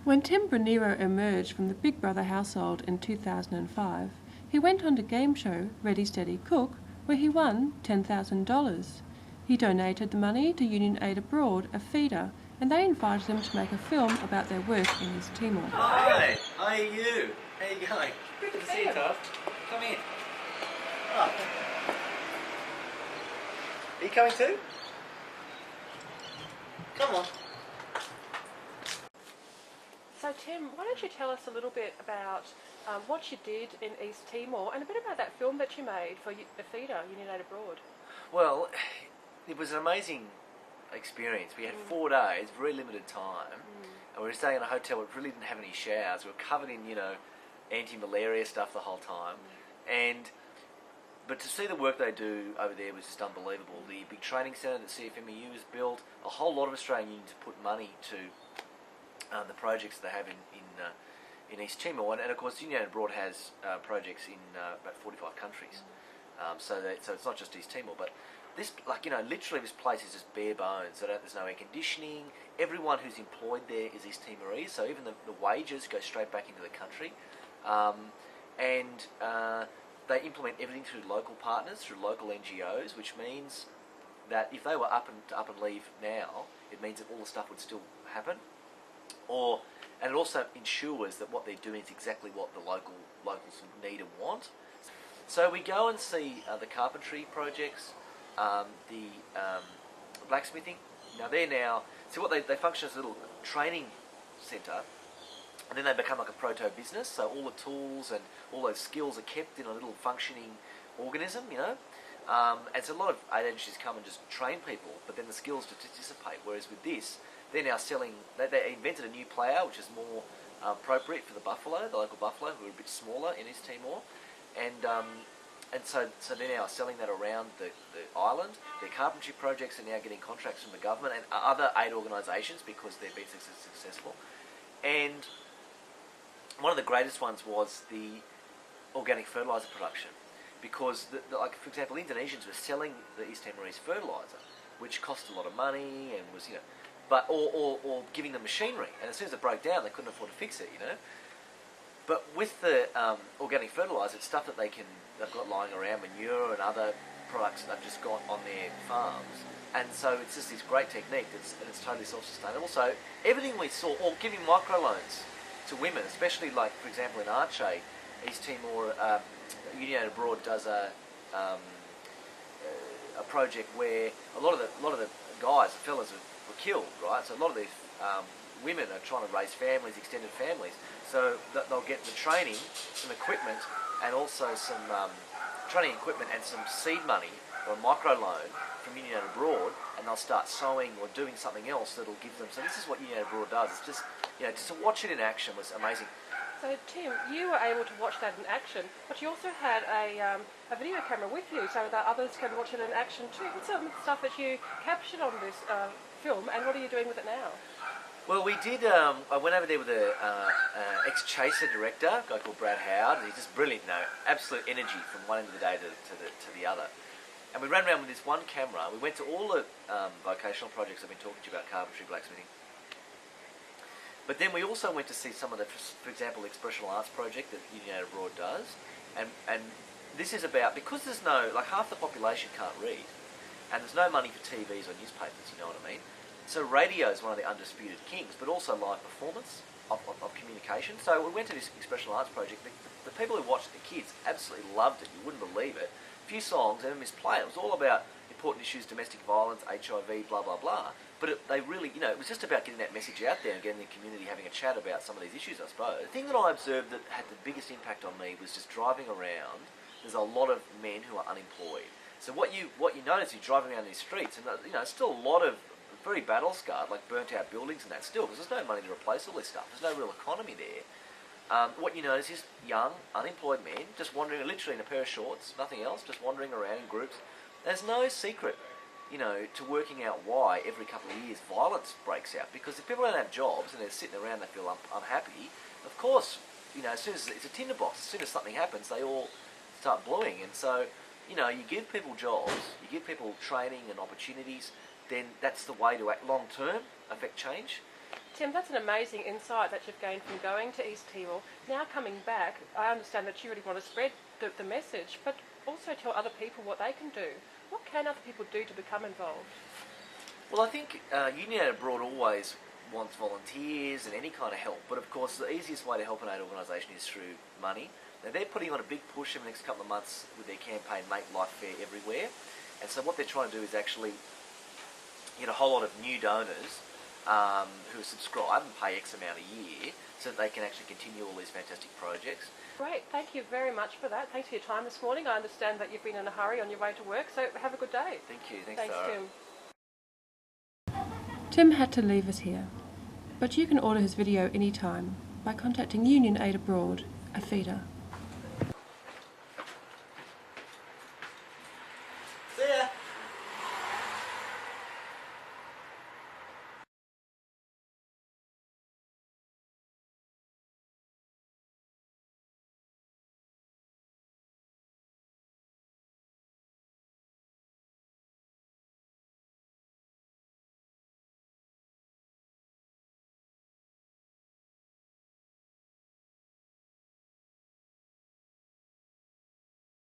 When Tim Brunero emerged from the Big Brother household in 2005, he went on to game show Ready Steady Cook, where he won $10,000. He donated the money to Union Aid Abroad, APHEDA, and they invited him to make a film about their work in East Timor. Hi, how are you? How you going? Good to see you, Todd. Come in. Oh. Are you coming too? Come on. So Tim, why don't you tell us a little bit about what you did in East Timor and a bit about that film that you made for APHEDA, Union Aid Abroad? Well, it was an amazing experience. We had 4 days, very limited time, and we were staying in a hotel that really didn't have any showers. We were covered in, anti-malaria stuff the whole time, but to see the work they do over there was just unbelievable. The big training centre that CFMEU has built, a whole lot of Australian unions have put money to the projects they have in East Timor, and of course Union Aid Abroad has projects in about 45 countries. So it's not just East Timor, but this, literally this place is just bare bones. There's no air conditioning. Everyone who's employed there is East Timorese, so even the wages go straight back into the country. They implement everything through local partners, through local NGOs, which means that if they were up and leave now, it means that all the stuff would still happen. And it also ensures that what they're doing is exactly what the locals need and want. So we go and see the carpentry projects, the blacksmithing. Now they function as a little training centre, and then they become like a proto business. So all the tools and all those skills are kept in a little functioning organism, and so a lot of aid agencies come and just train people, but then the skills to dissipate. Whereas with this, they're now selling. They invented a new player which is more appropriate for the local buffalo, who are a bit smaller in East Timor, and so they're now selling that around the island. Their carpentry projects are now getting contracts from the government and other aid organisations because they've been successful. And one of the greatest ones was the organic fertiliser production, because for example, Indonesians were selling the East Timorese fertiliser, which cost a lot of money and was or giving them machinery, and as soon as it broke down, they couldn't afford to fix it, But with the organic fertiliser, it's stuff that they've got lying around, manure and other products that they've just got on their farms, and so it's just this great technique and it's totally self-sustainable. So everything we saw, or giving microloans to women, especially for example in Aceh, East Timor, Union Aid Abroad does a project where a lot of the guys, the fellas, were killed, right? So a lot of these women are trying to raise families, extended families, so that they'll get the training, some equipment, and also some training equipment and some seed money or a micro loan from Union Aid Abroad, and they'll start sowing or doing something else that'll give them. So this is what Union Aid Abroad does. It's just just to watch it in action was amazing. So Tim, you were able to watch that in action, but you also had a video camera with you so that others can watch it in action too. What's some of the stuff that you captured on this film, and what are you doing with it now? Well, we did. I went over there with a ex-Chaser director, a guy called Brad Howard. He's just brilliant, absolute energy from one end of the day to the other. And we ran around with this one camera. We went to all the vocational projects I've been talking to you about, carpentry, blacksmithing. But then we also went to see some of the, for example, the expressional arts project that Union Aid Abroad does. And this is about, because there's no, half the population can't read, and there's no money for TVs or newspapers, you know what I mean? So radio is one of the undisputed kings, but also live performance of communication. So we went to this expressional arts project. The people who watched it, the kids, absolutely loved it. You wouldn't believe it. A few songs, and Miss Play. It was all about important issues, domestic violence, HIV, blah, blah, blah. But they really, it was just about getting that message out there and getting the community having a chat about some of these issues, I suppose. The thing that I observed that had the biggest impact on me was just driving around. There's a lot of men who are unemployed. So what you notice, you're driving around these streets, and still a lot of very battle scarred, burnt out buildings and that still, because there's no money to replace all this stuff. There's no real economy there. What you notice is young, unemployed men just wandering, literally in a pair of shorts, nothing else, just wandering around in groups. There's no secret, to working out why every couple of years violence breaks out. Because if people don't have jobs and they're sitting around, they feel unhappy, of course, as soon as it's a tinderbox, as soon as something happens, they all start blowing. And so, you give people jobs, you give people training and opportunities, then that's the way to act long term, affect change. Tim, that's an amazing insight that you've gained from going to East Timor. Now coming back, I understand that you really want to spread the message, but also tell other people what they can do. What can other people do to become involved? Well, I think Union Aid Abroad always wants volunteers and any kind of help, but of course the easiest way to help an aid organisation is through money. Now they're putting on a big push in the next couple of months with their campaign Make Life Fair Everywhere, and so what they're trying to do is actually get a whole lot of new donors who subscribe and pay X amount a year so that they can actually continue all these fantastic projects. Great, thank you very much for that. Thanks for your time this morning. I understand that you've been in a hurry on your way to work, so have a good day. Thank you. Thanks Tim. Tim had to leave us here, but you can order his video anytime by contacting Union Aid Abroad, APHEDA.